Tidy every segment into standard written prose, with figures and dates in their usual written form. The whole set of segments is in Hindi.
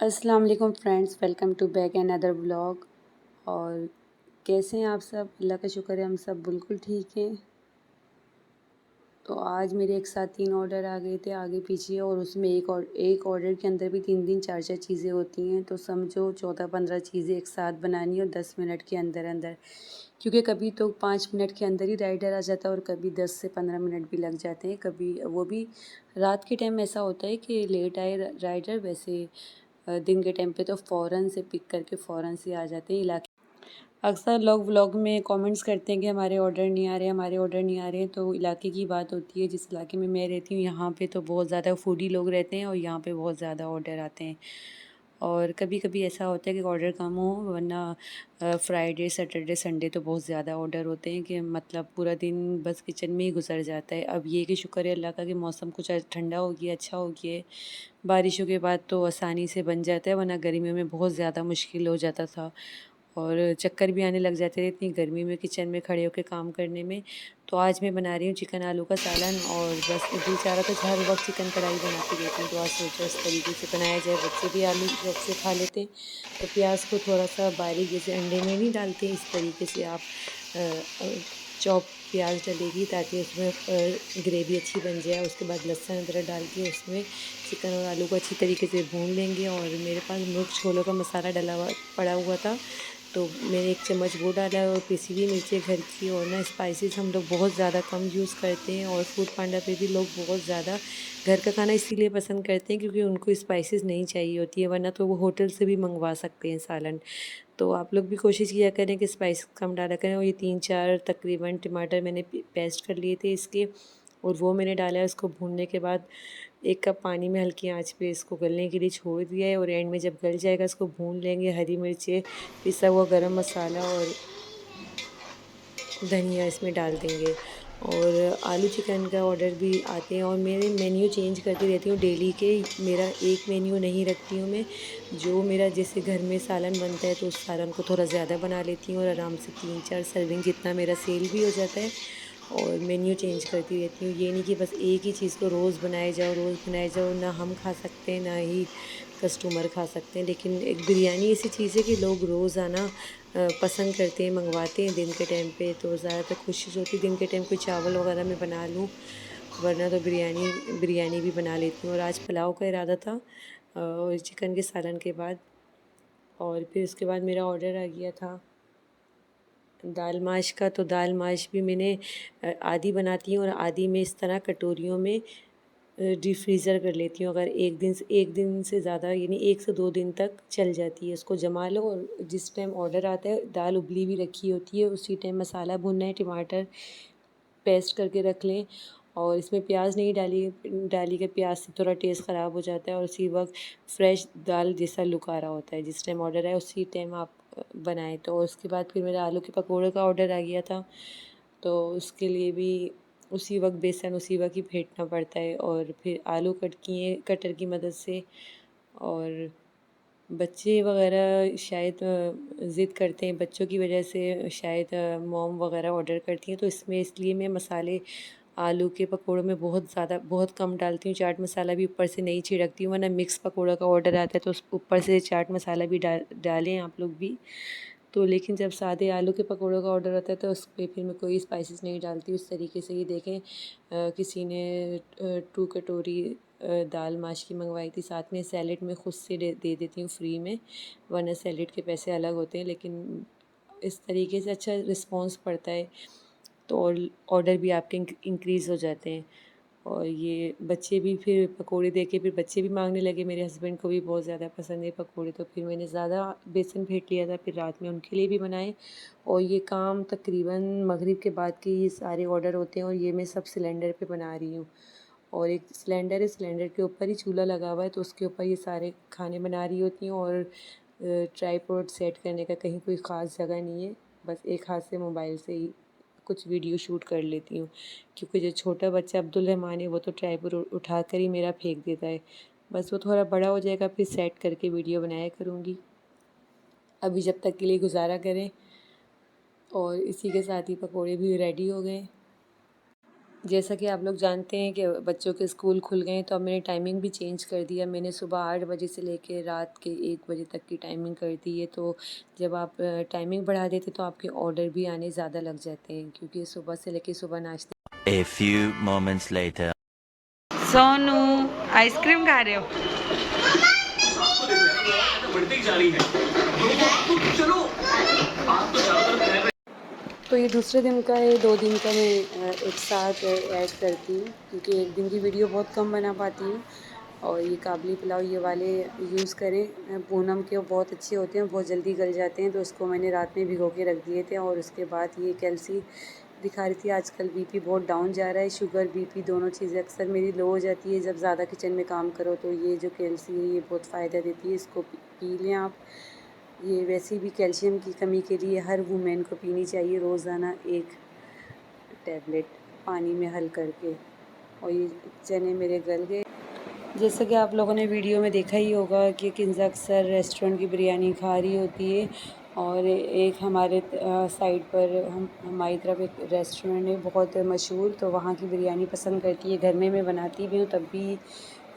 अस्सलाम वालेकुम friends, welcome to back another vlog. और कैसे हैं आप सब? अल्लाह का शुक्र है हम सब बिल्कुल ठीक हैं। तो आज मेरे एक साथ 3 ऑर्डर आ गए थे आगे पीछे, और उसमें एक ऑर्डर के अंदर भी 3 4 चीज़ें होती हैं। तो समझो 14-15 चीज़ें एक साथ बनानी और 10 मिनट के अंदर अंदर, क्योंकि कभी तो 5 मिनट के अंदर ही राइडर आ जाता है और कभी 10 से 15 मिनट भी लग जाते हैं। कभी वो भी रात के टाइम ऐसा होता है कि लेट आए राइडर। वैसे दिन के टाइम पे तो फ़ौरन से पिक करके फ़ौरन से आ जाते हैं। इलाके अक्सर लोग व्लॉग में कमेंट्स करते हैं कि हमारे ऑर्डर नहीं आ रहे, हमारे ऑर्डर नहीं आ रहे हैं। तो इलाके की बात होती है। जिस इलाके में मैं रहती हूँ यहाँ पे तो बहुत ज़्यादा फूडी लोग रहते हैं और यहाँ पे बहुत ज़्यादा ऑर्डर आते हैं। और कभी कभी ऐसा होता है कि ऑर्डर कम हो, वरना फ्राइडे सैटरडे संडे तो बहुत ज़्यादा ऑर्डर होते हैं कि मतलब पूरा दिन बस किचन में ही गुजर जाता है। अब ये कि शुक्र है अल्लाह का कि मौसम कुछ ठंडा हो गया, अच्छा हो गया है। बारिशों के बाद तो आसानी से बन जाता है, वरना गर्मियों में बहुत ज़्यादा मुश्किल हो जाता था और चक्कर भी आने लग जाते थे इतनी गर्मी में किचन में खड़े होकर काम करने में। तो आज मैं बना रही हूँ चिकन आलू का सालन, और बस दिल चाह रहा था कि हर वक्त चिकन कढ़ाई बनाती रहती हूँ। तो आज सोचा इस तरीके से बनाया जाए, बच्चे भी आलू शौक से खा लेते हैं। तो प्याज को थोड़ा सा बारीक, जैसे अंडे में नहीं डालते इस तरीके से आप चॉप प्याज डलेगी ताकि उसमें ग्रेवी अच्छी बन जाए। उसके बाद लहसुन अदरक डाल के उसमें चिकन और आलू को अच्छी तरीके से भून लेंगे। और मेरे पास मिर्च छोलों का मसाला डला हुआ पड़ा हुआ था, तो मैंने 1 चम्मच वो डाला है, और पिसी हुई मिर्चें घर की। और ना स्पाइसेस हम लोग बहुत ज़्यादा कम यूज़ करते हैं, और फूड पांडा पे भी लोग बहुत ज़्यादा घर का खाना इसीलिए पसंद करते हैं क्योंकि उनको स्पाइसेस नहीं चाहिए होती है, वरना तो वो होटल से भी मंगवा सकते हैं सालन। तो आप लोग भी कोशिश किया करें कि स्पाइस कम डाला करें। और ये 3 4 तकरीबन टमाटर मैंने पेस्ट कर लिए थे इसके, और वो मैंने डाला है। उसको भूनने के बाद 1 कप पानी में हल्की आंच पे इसको गलने के लिए छोड़ दिया है, और एंड में जब गल जाएगा इसको भून लेंगे। हरी मिर्चें, पिसा हुआ गरम मसाला और धनिया इसमें डाल देंगे। और आलू चिकन का ऑर्डर भी आते हैं, और मेरे मेन्यू चेंज करती रहती हूँ डेली के। मेरा एक मेन्यू नहीं रखती हूँ मैं। जो मेरा जैसे घर में सालन बनता है तो उस सालन को थोड़ा ज़्यादा बना लेती हूँ, और आराम से 3 4 सर्विंग जितना मेरा सेल भी हो जाता है। और मेन्यू चेंज करती रहती हूँ। ये नहीं कि बस एक ही चीज़ को रोज़ बनाए जाओ। ना हम खा सकते हैं, ना ही कस्टमर खा सकते हैं। लेकिन एक बिरयानी ऐसी चीज़ है कि लोग रोज़ाना पसंद करते हैं, मंगवाते हैं दिन के टाइम पे। तो ज़्यादातर कोशिश होती है दिन के टाइम कोई चावल वगैरह मैं बना लूँ, वरना तो बिरयानी बिरयानी भी बना लेती हूँ। और आज पुलाव का इरादा था और चिकन के सालन के बाद। और फिर उसके बाद मेरा ऑर्डर आ गया था दाल माश का। तो दाल माश भी मैंने आधी बनाती हूँ और आधी में इस तरह कटोरियों में डीप फ्रीज़र कर लेती हूँ। अगर एक दिन से ज़्यादा, यानी 1 से 2 दिन तक चल जाती है। उसको जमा लो, और जिस टाइम ऑर्डर आता है दाल उबली भी रखी होती है, उसी टाइम मसाला भुनना है, टमाटर पेस्ट करके रख लें। और इसमें प्याज नहीं डाली के प्याज से थोड़ा टेस्ट ख़राब हो जाता है। और उसी वक्त फ्रेश दाल जैसा लुक आ रहा होता है, जिस टाइम ऑर्डर आए उसी टाइम आप बनाएं। तो उसके बाद फिर मेरा आलू के पकौड़े का ऑर्डर आ गया था, तो उसके लिए भी उसी वक्त बेसन उसी वक्त ही फेंटना पड़ता है। और फिर आलू कट किए कटर की मदद से। और बच्चे वगैरह शायद ज़िद करते हैं, बच्चों की वजह से शायद मॉम वगैरह ऑर्डर करती हैं। तो इसमें इसलिए मैं मसाले आलू के पकौड़ों में बहुत कम डालती हूँ। चाट मसाला भी ऊपर से नहीं छिड़कती हूँ, वरना मिक्स पकौड़ा का ऑर्डर आता है तो उस ऊपर से चाट मसाला भी डालें आप लोग भी। तो लेकिन जब सादे आलू के पकौड़ों का ऑर्डर आता है तो उस पर फिर मैं कोई स्पाइसेस नहीं डालती। उस तरीके से ही देखें, किसी ने 2 कटोरी दाल माश की मंगवाई थी, साथ में सैलेड में ख़ुद से दे देती हूँ फ्री में, वरना सैलेड के पैसे अलग होते हैं। लेकिन इस तरीके से अच्छा रिस्पॉन्स पड़ता है, तो और ऑर्डर भी आपके इंक्रीज़ हो जाते हैं। और ये बच्चे भी फिर पकोड़े देखे, फिर बच्चे भी मांगने लगे। मेरे हस्बैंड को भी बहुत ज़्यादा पसंद है पकोड़े, तो फिर मैंने ज़्यादा बेसन फेंट लिया था, फिर रात में उनके लिए भी बनाए। और ये काम तकरीबन मगरिब के बाद के ये सारे ऑर्डर होते हैं, और ये मैं सब सिलेंडर पे बना रही हूँ। और एक सिलेंडर है, सिलेंडर के ऊपर ही चूल्हा लगा हुआ है, तो उसके ऊपर ये सारे खाने बना रही होती हूँ। और ट्राईपॉड सेट करने का कहीं कोई ख़ास जगह नहीं है, बस एक हाथ से मोबाइल से ही कुछ वीडियो शूट कर लेती हूँ। क्योंकि जो छोटा बच्चा अब्दुल रहमान है वो तो ट्राईपॉड उठा कर ही मेरा फेंक देता है। बस वो थोड़ा बड़ा हो जाएगा फिर सेट करके वीडियो बनाया करूँगी, अभी जब तक के लिए गुजारा करें। और इसी के साथ ही पकोड़े भी रेडी हो गए। जैसा कि आप लोग जानते हैं कि बच्चों के स्कूल खुल गए हैं, तो अब मैंने टाइमिंग भी चेंज कर दिया। मैंने सुबह 8 बजे से लेके रात के 1 बजे तक की टाइमिंग कर दी है। तो जब आप टाइमिंग बढ़ा देते तो आपके ऑर्डर भी आने ज़्यादा लग जाते हैं, क्योंकि सुबह से लेके सुबह नाश्ते। A few moments later. Sonu ice cream खा रहे हो? तो ये दूसरे दिन का है, 2 दिन का मैं एक साथ ऐड करती हूँ, क्योंकि एक दिन की वीडियो बहुत कम बना पाती हूँ। और ये काबली पुलाव ये वाले यूज़ करें, पूनम के, वो बहुत अच्छे होते हैं, बहुत जल्दी गल जाते हैं। तो उसको मैंने रात में भिगो के रख दिए थे। और उसके बाद ये कैल्सी दिखा रही थी, आजकल बीपी बहुत डाउन जा रहा है। शुगर बीपी दोनों चीज़ें अक्सर मेरी लो हो जाती है जब ज़्यादा किचन में काम करो। तो ये जो कैल्सी है ये बहुत फ़ायदा देती है, इसको पी लें आप। ये वैसे भी कैल्शियम की कमी के लिए हर वुमेन को पीनी चाहिए रोज़ाना 1 टैबलेट पानी में हल करके। और ये चने मेरे गल गए। जैसा कि आप लोगों ने वीडियो में देखा ही होगा कि किंज़ा अक्सर रेस्टोरेंट की बिरयानी खा रही होती है। और एक हमारे साइड पर हमारी तरफ एक रेस्टोरेंट है बहुत मशहूर, तो वहाँ की बिरयानी पसंद करती है। घर में मैं बनाती भी हूँ तब भी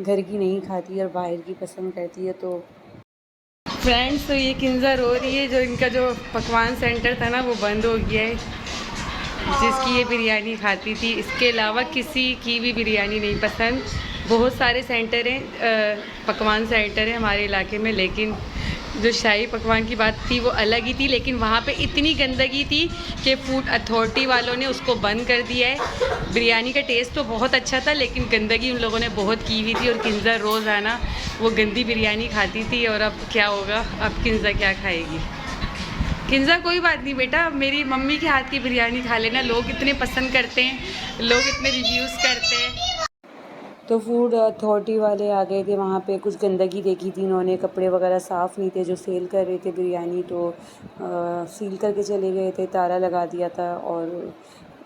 घर की नहीं खाती और बाहर की पसंद करती है। तो फ्रेंड्स, तो ये किंजा रो रही है। जो इनका जो पकवान सेंटर था ना वो बंद हो गया है, जिसकी ये बिरयानी खाती थी। इसके अलावा किसी की भी बिरयानी नहीं पसंद। बहुत सारे सेंटर हैं, पकवान सेंटर है हमारे इलाके में, लेकिन जो शाही पकवान की बात थी वो अलग ही थी। लेकिन वहाँ पे इतनी गंदगी थी कि फूड अथॉरिटी वालों ने उसको बंद कर दिया है। बिरयानी का टेस्ट तो बहुत अच्छा था, लेकिन गंदगी उन लोगों ने बहुत की हुई थी। और किंजा रोज़ाना वो गंदी बिरयानी खाती थी। और अब क्या होगा, अब किंजा क्या खाएगी? किंजा कोई बात नहीं बेटा, मेरी मम्मी के हाथ की बिरयानी खा लेना। लोग इतने पसंद करते हैं, लोग इतने रिव्यूज़ करते हैं। तो फूड अथॉरिटी वाले आ गए थे वहाँ पे, कुछ गंदगी देखी थी इन्होंने, कपड़े वगैरह साफ़ नहीं थे जो सेल कर रहे थे बिरयानी। तो सील करके चले गए थे, ताला लगा दिया था। और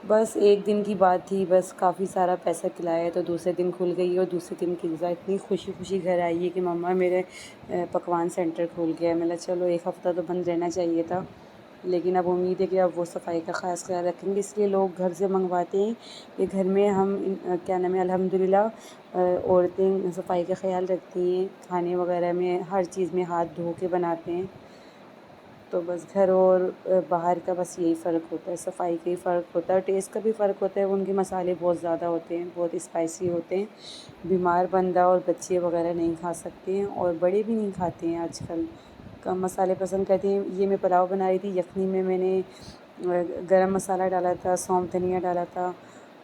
बस एक दिन की बात थी, बस काफ़ी सारा पैसा खिलाया तो दूसरे दिन खुल गई। और दूसरे दिन किंजा इतनी खुशी खुशी घर आई है कि मम्मा मेरे पकवान सेंटर खुल गया है। मतलब चलो 1 हफ़्ता तो बंद रहना चाहिए था, लेकिन अब उम्मीद है कि अब वो सफाई का ख़ास ख्याल रखेंगे, इसलिए लोग घर से मंगवाते हैं कि घर में हम क्या नाम है, अल्हम्दुलिल्लाह औरतें सफाई का ख्याल रखती हैं, खाने वगैरह में हर चीज़ में हाथ धो के बनाते हैं। तो बस घर और बाहर का बस यही फ़र्क होता है, सफाई का ही फ़र्क होता है। टेस्ट का भी फ़र्क होता है, उनके मसाले बहुत ज़्यादा होते हैं, बहुत स्पाइसी होते हैं। बीमार बंदा और बच्चे वगैरह नहीं खा सकते हैं, और बड़े भी नहीं खाते हैं आजकल, कम मसाले पसंद करते हैं। ये मैं पुलाव बना रही थी, यखनी में मैंने गरम मसाला डाला था, सौंफ धनिया डाला था,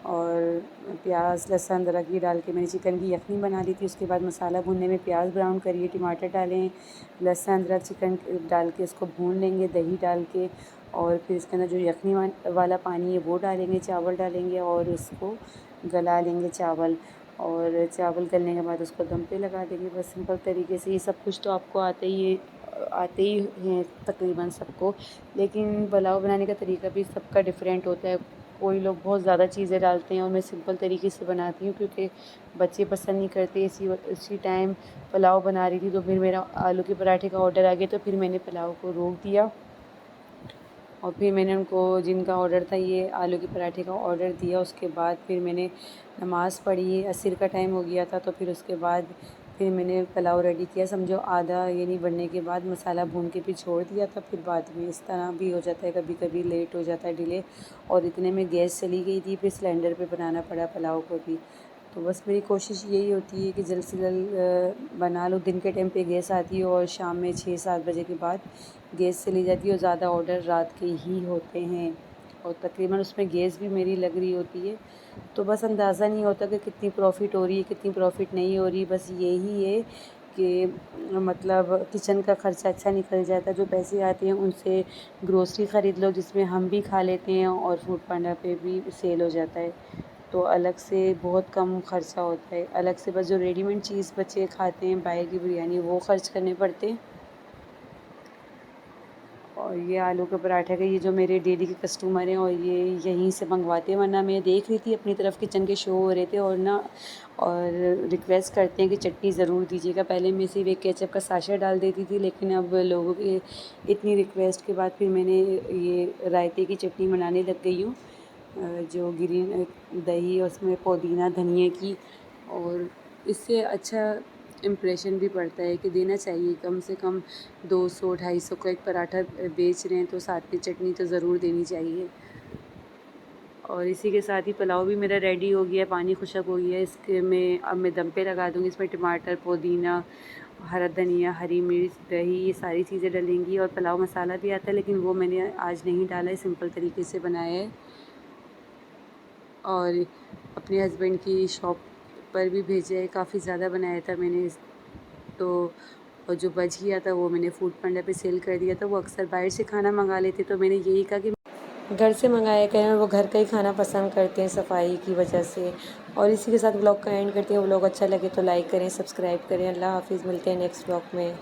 और प्याज लहसुन अदरक भी डाल के मैंने चिकन की यखनी बना ली थी। उसके बाद मसाला भूनने में प्याज ब्राउन करिए, टमाटर डालें, लहसुन अदरक चिकन डाल के इसको भून लेंगे दही डाल के। और फिर इसके अंदर जो यखनी वाला पानी है वो डालेंगे, चावल डालेंगे और इसको गला लेंगे चावल। और चावल गलने के बाद उसको दम पे लगा देंगे। बस सिंपल तरीके से। ये सब कुछ तो आपको आते ही हैं तकरीबन सबको, लेकिन पुलाव बनाने का तरीका भी सबका डिफरेंट होता है। कोई लोग बहुत ज़्यादा चीज़ें डालते हैं, और मैं सिंपल तरीके से बनाती हूँ क्योंकि बच्चे पसंद नहीं करते। इसी टाइम पुलाव बना रही थी तो फिर मेरा आलू के पराठे का ऑर्डर आ गया, तो फिर मैंने पुलाव को रोक दिया। और फिर मैंने उनको, जिनका ऑर्डर था ये आलू के पराठे का ऑर्डर दिया। उसके बाद फिर मैंने नमाज़ पढ़ी, असर का टाइम हो गया था। तो फिर उसके बाद फिर मैंने पुलाव रेडी किया, समझो आधा यानी बनने के बाद मसाला भून के फिर छोड़ दिया था। फिर बाद में इस तरह भी हो जाता है, कभी कभी लेट हो जाता है, डिले। और इतने में गैस चली गई थी, फिर सिलेंडर पे बनाना पड़ा पुलाव को भी। तो बस मेरी कोशिश यही होती है कि जल्द से जल्द बना लो। दिन के टाइम पे गैस आती है और शाम में 6-7 बजे के बाद गैस चली जाती है, और ज़्यादा ऑर्डर रात के ही होते हैं, और तकरीबन उसमें गैस भी मेरी लग रही होती है। तो बस अंदाज़ा नहीं होता कि कितनी प्रॉफ़िट हो रही है, कितनी प्रॉफ़िट नहीं हो रही। बस यही है कि मतलब किचन का ख़र्चा अच्छा निकल जाता है। जो पैसे आते हैं उनसे ग्रोसरी ख़रीद लो, जिसमें हम भी खा लेते हैं और फूड पांडा पे भी सेल हो जाता है। तो अलग से बहुत कम ख़र्चा होता है। अलग से बस जो रेडीमेड चीज़ बच्चे खाते हैं बाहर की बिरयानी, वो ख़र्च करने पड़ते हैं। और ये आलू के पराठे का, ये जो मेरे डेली के कस्टमर हैं और ये यहीं से मंगवाते हैं। वरना मैं देख रही थी अपनी तरफ किचन के शो हो रहे थे, और रिक्वेस्ट करते हैं कि चटनी ज़रूर दीजिएगा। पहले मैं सिर्फ एक केचप का साशा डाल देती थी, लेकिन अब लोगों की इतनी रिक्वेस्ट के बाद फिर मैंने ये रायते की चटनी बनाने लग गई हूँ। जो ग्रीन दही है उसमें पुदीना धनिया की, और इससे अच्छा इम्प्रेशन भी पड़ता है कि देना चाहिए। कम से कम 200-250 का एक पराठा बेच रहे हैं तो साथ में चटनी तो ज़रूर देनी चाहिए। और इसी के साथ ही पुलाव भी मेरा रेडी हो गया, पानी खुशक हो गया। इसके में अब मैं दम पे लगा दूँगी। इसमें टमाटर, पुदीना, हरा धनिया, हरी मिर्च, दही, ये सारी चीज़ें डलेंगी। और पुलाव मसाला भी आता है, लेकिन वो मैंने आज नहीं डाला है, सिंपल तरीके से बनाया है। और अपने हस्बैंड की शॉप पर भी भेजा है, काफ़ी ज़्यादा बनाया था मैंने तो। और जो बच गया था वो मैंने फूड पांडा पे सेल कर दिया था। वो अक्सर बाहर से खाना मंगा लेते, तो मैंने यही कहा कि घर से मंगाया करें। वो घर का ही खाना पसंद करते हैं सफाई की वजह से। और इसी के साथ व्लॉग का एंड करते हैं। व्लॉग अच्छा लगे तो लाइक करें, सब्सक्राइब करें। अल्लाह हाफिज़, मिलते हैं नेक्स्ट व्लॉग में।